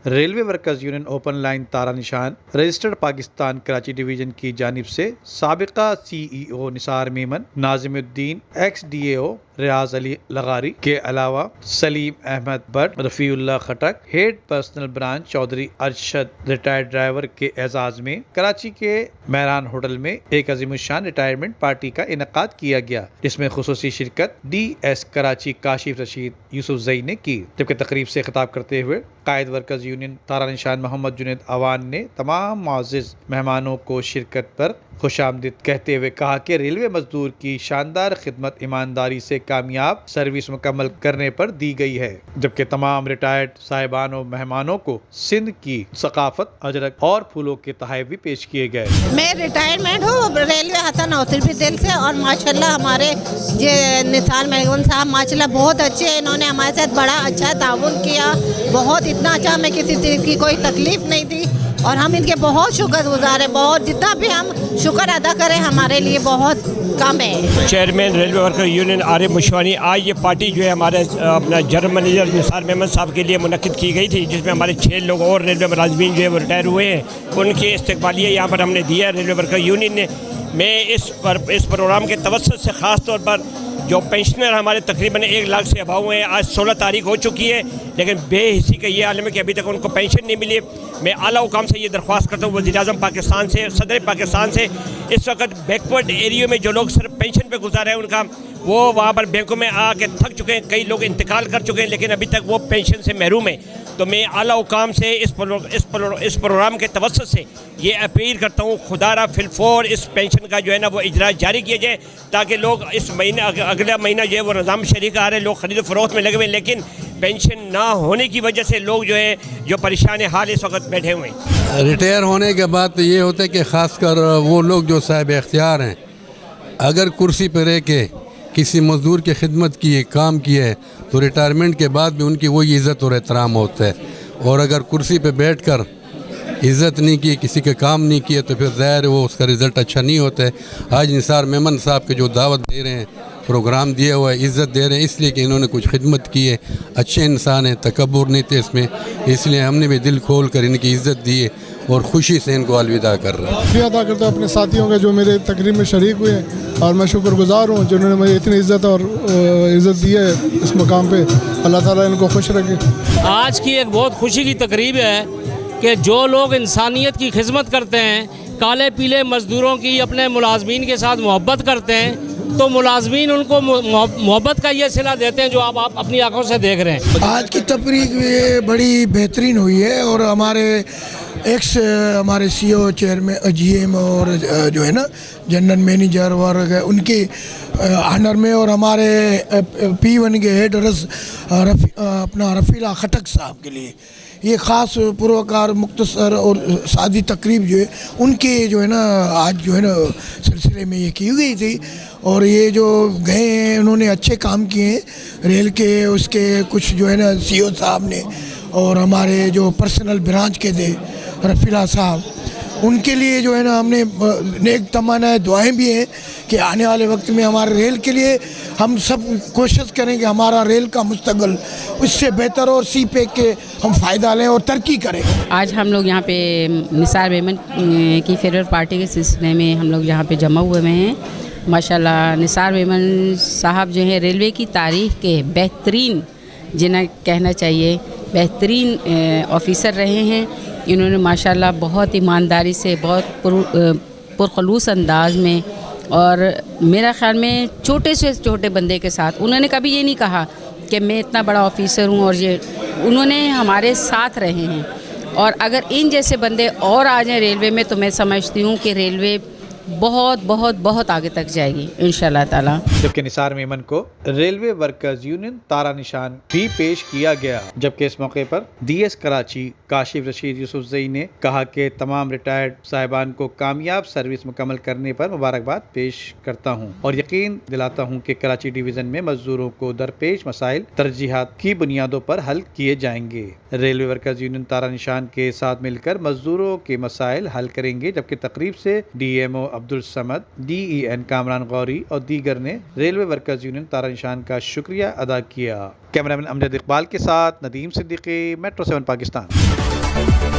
Railway workers union open line تارا نشان registered Pakistan Karachi division کی جانب سے سابقہ سی ای او نثار میمن، ناظم الدین، ایکس ڈی اے او ریاض علی لغاری کے علاوہ Salim Ahmed Butt, Rafi Ullah Khattak, head personnel branch Chaudhry Arshad retired driver کے اعزاز میں کراچی کے مہران ہوٹل میں ایک عظیم الشان ریٹائرمنٹ پارٹی کا انعقاد کیا گیا، جس میں خصوصی شرکت ڈی ایس کراچی کاشف رشید یوسف زئی نے کی، جبکہ تقریب سے خطاب کرتے ہوئے قائد ورکرز یونین تارا نشان محمد جنید اوان نے تمام معزز مہمانوں کو شرکت پر خوش آمدید کہتے ہوئے کہا کہ ریلوے مزدور کی شاندار خدمت ایمانداری سے کامیاب سروس مکمل کرنے پر دی گئی ہے، جبکہ تمام ریٹائرڈ صاحبان و مہمانوں کو سندھ کی ثقافت، اجرک اور پھولوں کے تحائف بھی پیش کیے گئے۔ میں ریٹائرمنٹ ہوں ریلوے حسن اوترپی دل سے، اور ماشاءاللہ ہمارے نثار میمن صاحب ماشاءاللہ بہت اچھے ہیں، انہوں نے ہمارے ساتھ بڑا اچھا تعاون کیا، بہت اتنا اچھا، ہمیں کسی طرح کی کوئی تکلیف نہیں تھی، اور ہم ان کے بہت شکر گزار ہیں، بہت جتنا بھی ہم شکر ادا کریں ہمارے لیے بہت کم ہے۔ چیئرمین ریلوے ورکر یونین عارف مشوانی، آج یہ پارٹی جو ہے ہمارے اپنا جنرل منیجر نثار میمن صاحب کے لیے منعقد کی گئی تھی، جس میں ہمارے 6 لوگ اور ریلوے ملازمین جو ہے وہ ریٹائر ہوئے ہیں، ان کے استقبالیہ یہاں پر ہم نے دیا ہے ریلوے ورکر یونین نے۔ میں اس پروگرام کے توسط سے خاص طور پر جو پینشنر ہمارے تقریباً 1 لاکھ سے اباؤ ہیں، آج 16 تاریخ ہو چکی ہے، لیکن بے حسی کا یہ عالم ہے کہ ابھی تک ان کو پینشن نہیں ملی۔ میں اعلیٰ حکام سے یہ درخواست کرتا ہوں، وزیر اعظم پاکستان سے، صدر پاکستان سے، اس وقت بیکورڈ ایریوں میں جو لوگ صرف پینشن پہ گزارے ہیں، ان کا وہ وہاں پر بینکوں میں آ کے تھک چکے ہیں، کئی لوگ انتقال کر چکے ہیں، لیکن ابھی تک وہ پینشن سے محروم ہیں۔ تو میں اعلیٰ حکام سے اس پروگرام کے توسط سے یہ اپیل کرتا ہوں، خدا را فی الفور اس پینشن کا جو ہے نا وہ اجرا جاری کیا جائے، تاکہ لوگ اس مہینے اگلا مہینہ جو ہے وہ نظام شریک آ رہے ہیں، لوگ خرید و فروخت میں لگے ہوئے ہیں، لیکن پینشن نہ ہونے کی وجہ سے لوگ جو ہے جو پریشان حال اس وقت بیٹھے ہوئے ہیں۔ ریٹائر ہونے کے بعد یہ ہوتا ہے کہ خاص کر وہ لوگ جو صاحب اختیار ہیں، اگر کرسی پہ رہ کے کسی مزدور کی خدمت کی ہے، کام کیا ہے، تو ریٹائرمنٹ کے بعد بھی ان کی وہی عزت اور احترام ہوتا ہے، اور اگر کرسی پہ بیٹھ کر عزت نہیں کی، کسی کے کام نہیں کیے، تو پھر ظاہر وہ اس کا رزلٹ اچھا نہیں ہوتا ہے۔ آج نثار میمن صاحب کے جو دعوت دے رہے ہیں، پروگرام دیا ہوا ہے، عزت دے رہے ہیں، اس لیے کہ انہوں نے کچھ خدمت کی ہے، اچھے انسان ہیں، تکبر نہیں تھے اس میں، اس لیے ہم نے بھی دل کھول کر ان کی عزت دی ہے اور خوشی سے ان کو الوداع کر رہے ہیں۔ شکریہ ادا کرتا ہوں اپنے ساتھیوں کا جو میرے تقریب میں شریک ہوئے ہیں، اور میں شکر گزار ہوں جنہوں نے مجھے اتنی عزت اور عزت دی ہے اس مقام پہ۔ اللہ تعالیٰ ان کو خوش رکھے۔ آج کی ایک بہت خوشی کی تقریب ہے کہ جو لوگ انسانیت کی خدمت کرتے ہیں، کالے پیلے مزدوروں کی اپنے ملازمین کے ساتھ محبت کرتے ہیں، تو ملازمین ان کو محبت کا یہ صلہ دیتے ہیں جو آپ اپنی آنکھوں سے دیکھ رہے ہیں۔ آج کی تقریب بڑی بہترین ہوئی ہے، اور ہمارے سی او، چیئرمین، جی ایم اور جو ہے نا جنرل مینیجر اور ان کے آنر میں، اور ہمارے P1 کے ہیڈ اپنا رفیع اللہ خٹک صاحب کے لیے یہ خاص پروکار، مختصر اور سادی تقریب جو ہے ان کے جو ہے نا آج جو ہے نا سلسلے میں یہ کی گئی تھی، اور یہ جو گئے ہیں انہوں نے اچھے کام کیے ہیں ریل کے، اس کے کچھ جو ہے نا سی او صاحب نے، اور ہمارے جو پرسنل برانچ کے تھے رفیع اللہ صاحب، ان کے لیے جو ہے نا ہم نے نیک تمنا دعائیں بھی ہیں کہ آنے والے وقت میں ہمارے ریل کے لیے ہم سب کوشش کریں کہ ہمارا ریل کا مستقبل اس سے بہتر اور سی پیک کے ہم فائدہ لیں اور ترقی کریں۔ آج ہم لوگ یہاں پہ نثار میمن کی فیئرویل پارٹی کے سلسلے میں ہم لوگ یہاں پہ جمع ہوئے ہیں۔ ماشاءاللہ نثار میمن صاحب جو ہیں ریلوے کی تاریخ کے بہترین، جنہیں کہنا چاہیے بہترین آفیسر رہے ہیں۔ انہوں نے ماشاءاللہ بہت ایمانداری سے، بہت پرخلوص انداز میں، اور میرا خیال میں چھوٹے سے چھوٹے بندے کے ساتھ انہوں نے کبھی یہ نہیں کہا کہ میں اتنا بڑا آفیسر ہوں، اور یہ انہوں نے ہمارے ساتھ رہے ہیں، اور اگر ان جیسے بندے اور آ جائیں ریلوے میں تو میں سمجھتی ہوں کہ ریلوے بہت بہت بہت آگے تک جائے گی انشاءاللہ تعالی۔ جبکہ نثار میمن کو ریلوے ورکرز یونین تارا نشان بھی پیش کیا گیا، جبکہ اس موقع پر ڈی ایس کراچی کاشف رشید یوسف زئی نے کہا کہ تمام ریٹائرڈ صاحبان کو کامیاب سروس مکمل کرنے پر مبارکباد پیش کرتا ہوں، اور یقین دلاتا ہوں کہ کراچی ڈویژن میں مزدوروں کو درپیش مسائل ترجیحات کی بنیادوں پر حل کیے جائیں گے۔ ریلوے ورکرز یونین تارا نشان کے ساتھ مل کر مزدوروں کے مسائل حل کریں گے، جبکہ تقریب سے D M O Abdul Samad, D E N Kamran Ghauri اور دیگر نے ریلوے ورکرز یونین تارا نشان کا شکریہ ادا کیا۔ کیمرہ مین امجد اقبال کے ساتھ ندیم صدیقی، میٹرو 7 پاکستان۔ ہے.